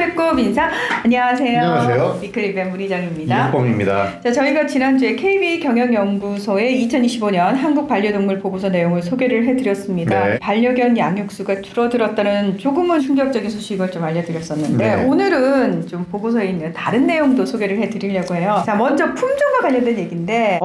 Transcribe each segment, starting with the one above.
배꼽 인사. 안녕하세요. 안녕하세요. 위클리뱀 문희정입니다. 이혁범입니다. 자, 저희가 지난주에 KB경영연구소의 2025년 한국 반려동물 보고서 내용을 소개를 해드렸습니다. 네. 반려견 양육수가 줄어들었다는 조금은 충격적인 소식을 좀 알려드렸었는데 네. 오늘은 좀 보고서에 있는 다른 내용도 소개를 해드리려고 해요. 자, 먼저 품종과 관련된 얘기인데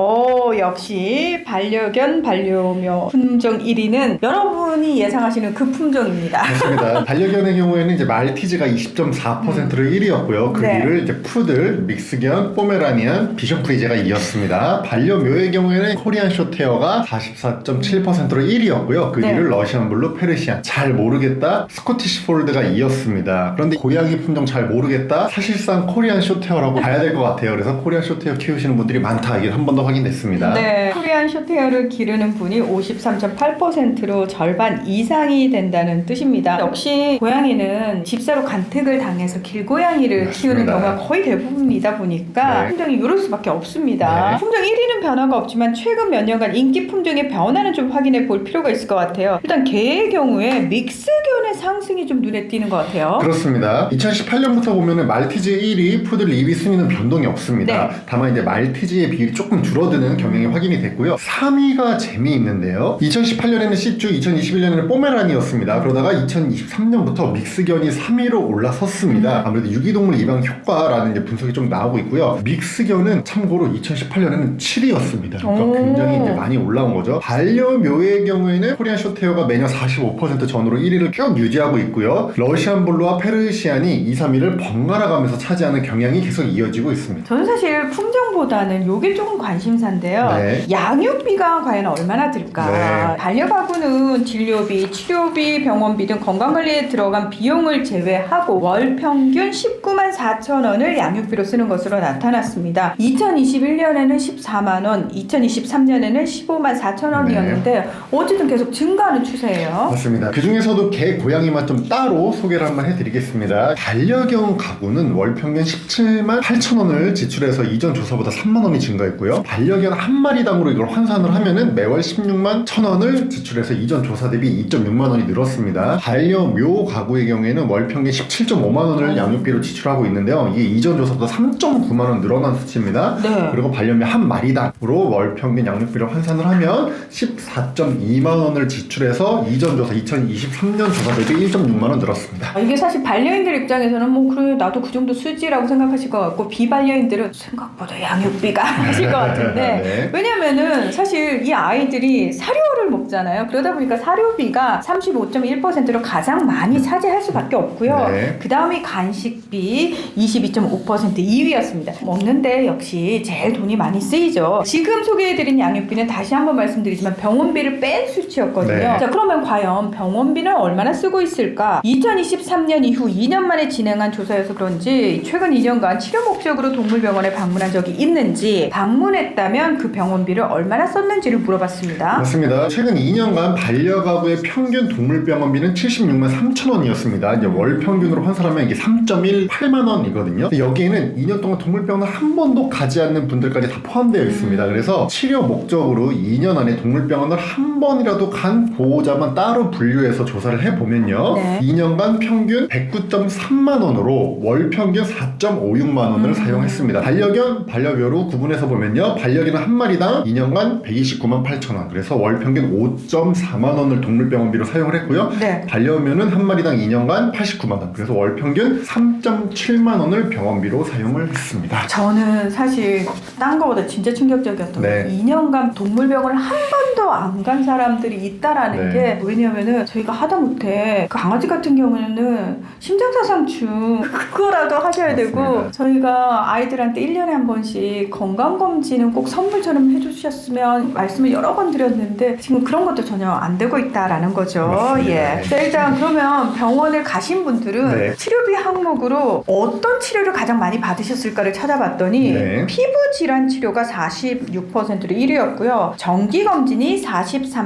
역시 반려견 반려묘 품종 1위는 여러분이 예상하시는 그 품종입니다. 맞습니다. 반려견의 경우에는 이제 말티즈가 20.4%로 1위였고요. 그 네. 뒤를 이제 푸들, 믹스견, 포메라니안, 비숑 프리제가 이었습니다. 반려묘의 경우에는 코리안 쇼테어가 44.7%로 1위였고요. 그 네. 뒤를 러시안 블루, 페르시안, 잘 모르겠다, 스코티시 폴드가 이었습니다. 그런데 고양이 품종 잘 모르겠다, 사실상 코리안 쇼테어라고 봐야 될 것 같아요. 그래서 코리안 쇼테어 키우시는 분들이 많다. 이게 한 번 더 확인됐습니다. 네, 코리안 쇼테어를 기르는 분이 53.8%로 절반 이상이 된다는 뜻입니다. 역시 고양이는 집사로 간택을 당해서 길고양이를 키우는 맞습니다. 경우가 거의 대부분이다 보니까 네. 품종이 이럴 수밖에 없습니다. 네. 품종 1위는 변화가 없지만 최근 몇 년간 인기 품종의 변화는 좀 확인해 볼 필요가 있을 것 같아요. 일단 개의 경우에 믹스견의 상승이 좀 눈에 띄는 것 같아요. 그렇습니다. 2018년부터 보면은 말티즈 1위, 푸들 2위 순위는 변동이 없습니다. 네. 다만 이제 말티즈의 비율이 조금 줄어드는 경향이 확인이 됐고요. 3위가 재미있는데요. 2018년에는 시쭈, 2021년에는 포메란이었습니다. 그러다가 2023년부터 믹스견이 3위로 올라섰습니다. 아무래도 유기동물 입양 효과라는 이제 분석이 좀 나오고 있고요. 믹스견은 참고로 2018년에는 7위였습니다. 그러니까 굉장히 이제 많이 올라온 거죠. 반려묘의 경우에는 코리안 쇼테어가 매년 45% 전후로 1위를 쭉 유지하고 있고요. 러시안 블루와 페르시안이 2, 3위를 번갈아 가면서 차지하는 경향이 계속 이어지고 있습니다. 저는 사실 품종보다는 요게 조금 관심사인데요. 네. 양육비가 과연 얼마나 들까? 네. 반려가구는 진료비, 치료비, 병원비 등 건강관리에 들어간 비용을 제외하고 월 평균 19만 4천 원을 양육비로 쓰는 것으로 나타났습니다. 2021년에는 14만 원, 2023년에는 15만 4천 원이었는데 어쨌든 계속 증가하는 추세예요. 맞습니다. 그 중에서도 개, 고양이만 좀 따로 소개를 한번 해드리겠습니다. 반려견 가구는 월 평균 17만 8천 원을 지출해서 이전 조사보다 3만 원이 증가했고요. 반려견 한 마리당으로 이걸 환산을 하면은 매월 16만 1천 원을 지출해서 이전 조사 대비 2.6만 원이 늘었습니다. 반려묘 가구의 경우에는 월 평균 17.5만 원을 양육비로 지출하고 있는데요. 이게 이전 조사보다 3.9만 원 늘어난 수치입니다. 네. 그리고 반려묘 한 마리당으로 월 평균 양육비를 환산을 하면 14.2만 원을 지출해서 이전 조사 2023년 조사 대비 1.6만 원 늘었습니다. 이게 사실 반려인들 입장에서는 뭐 그래 나도 그 정도 쓰지라고 생각하실 것 같고 비반려인들은 생각보다 양육비가 하실 것 같은데 네. 왜냐면은 사실 이 아이들이 사료를 먹잖아요. 그러다 보니까 사료비가 35.1%로 가장 많이 차지할 수밖에 없고요. 네. 그 다음이 간식비 22.5% 2위였습니다. 먹는데 역시 제일 돈이 많이 쓰이죠. 지금 소개해드린 양육비는 다시 한번 말씀드리지만 병원비를 뺀 수치였거든요. 네. 자, 그러면 과연 병원비는 얼마나 쓰고 있을까? 2023년 이후 2년 만에 진행한 조사여서 그런지 최근 2년간 치료 목적으로 동물병원에 방문한 적이 있는지 방문했다면 그 병원비를 얼마나 썼는지를 물어봤습니다. 맞습니다. 최근 2년간 반려가구의 평균 동물병원비는 76만 3천 원이었습니다. 이제 월 평균으로 환산하면 이게 3.18만 원이거든요. 여기에는 2년 동안 동물병원을 한 번도 가지 않는 분들까지 다 포함되어 있습니다. 그래서 치료 목적으로 2년 안에 동물병원을 한 번이라도 간 보호자만 따로 분류해서 조사를 해보면요. 네. 2년간 평균 109.3만 원으로 월 평균 4.56만 원을 사용했습니다. 반려견, 반려묘로 구분해서 보면요. 반려견은 한 마리당 2년간 129만 8천 원. 그래서 월 평균 5.4만 원을 동물병원비로 사용을 했고요. 네. 반려묘는 한 마리당 2년간 89만 원. 그래서 월 평균 3.7만 원을 병원비로 사용을 했습니다. 저는 사실 딴 거보다 진짜 충격적이었던 게 네. 2년간 동물병원을 한 번도 안 간 사람들이 있다라는 네. 게 왜냐면은 저희가 하다못해 그 강아지 같은 경우에는 심장사상충 그거라도 하셔야 되고 맞습니다. 저희가 아이들한테 1년에 한 번씩 건강검진은 꼭 선물처럼 해주셨으면 말씀을 여러 번 드렸는데 지금 그런 것도 전혀 안 되고 있다라는 거죠. 맞습니다. 예. 자, 일단 그러면 병원을 가신 분들은 네. 치료비 항목으로 어떤 치료를 가장 많이 받으셨을까를 찾아봤더니 네. 피부 질환 치료가 46%로 1위였고요. 정기 검진이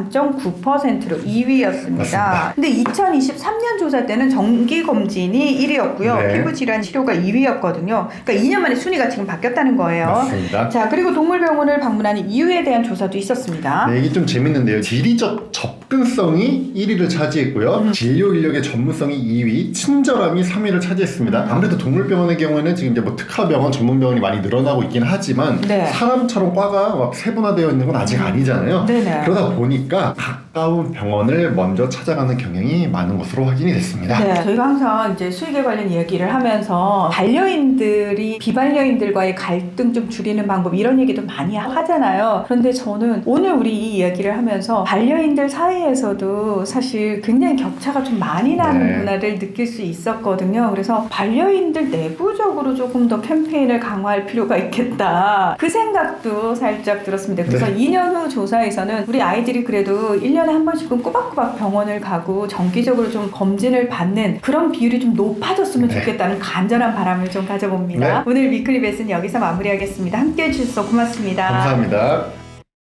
43.9%로 2위였습니다. 맞습니다. 근데 2023년 조사 때는 정기 검진이 1위였고요. 네. 피부 질환 치료가 2위였거든요. 그러니까 2년 만에 순위가 지금 바뀌었다는 거예요. 맞습니다. 자, 그리고 동물병원을 방문하는 이유에 대한 조사도 있었습니다. 네, 이게 좀 재밌는데요. 지리적 접근성이 1위를 차지했고요. 진료 인력의 전문성이 2위, 친절함이 3위 3위를 차지했습니다. 아무래도 동물병원의 경우에는 지금 이제 뭐 특화병원, 전문병원이 많이 늘어나고 있긴 하지만 네. 사람처럼 과가 막 세분화되어 있는 건 아직 아니잖아요. 네네. 그러다 보니까 가까운 병원을 먼저 찾아가는 경향이 많은 것으로 확인이 됐습니다. 네, 저희가 항상 이제 수익에 관련 이야기를 하면서 반려인들이 비반려인들과의 갈등 좀 줄이는 방법 이런 얘기도 많이 하잖아요. 그런데 저는 오늘 우리 이 이야기를 하면서 반려인들 사이에서도 사실 굉장히 격차가 좀 많이 나는구나를 느낄 수 있었거든요. 그래서 반려인들 내부적으로 조금 더 캠페인을 강화할 필요가 있겠다. 그 생각도 살짝 들었습니다. 그래서 2년 후 조사에서는 우리 아이들이 그래도 1년에 한 번씩은 꼬박꼬박 병원을 가고 정기적으로 좀 검진을 받는 그런 비율이 좀 높아졌으면 좋겠다는 간절한 바람을 좀 가져봅니다. 오늘 위클리 베스는 여기서 마무리하겠습니다. 함께해 주셔서 고맙습니다. 감사합니다.